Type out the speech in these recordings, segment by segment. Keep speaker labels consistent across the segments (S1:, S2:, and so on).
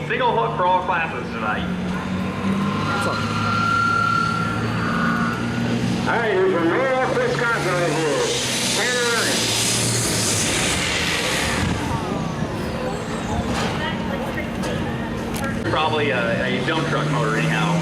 S1: single hook for all classes tonight.
S2: All right, here's from Norwalk, Wisconsin right here. Tanner Ryan.
S1: Probably a dump truck motor anyhow.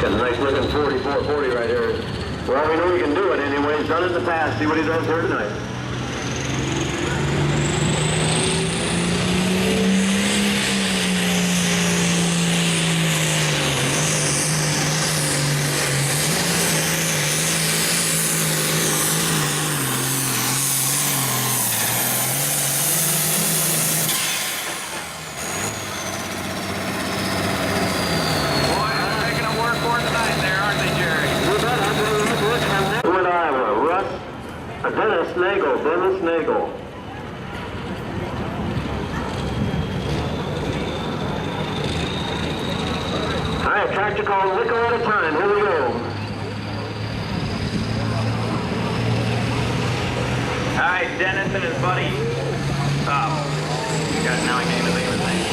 S2: Got a nice looking 4440 right here. Well, we know he can do it anyway. He's done it in the past. See what he does here tonight. Dennis Nagel. All right, tractor call, nickel at a time. Here we go.
S1: All right, Dennis and his buddy. Now I can't even think of his name.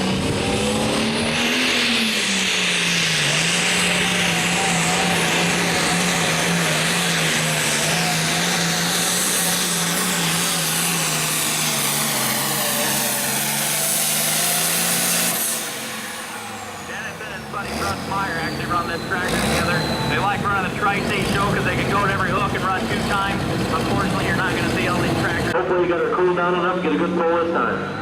S1: Russ Meyer actually run this tractor together. They like running the Tri-State show because they can go to every hook and run 2 times. Unfortunately, you're not going to see all these tractors.
S2: Hopefully you got her cooled down enough to get a good pull this time.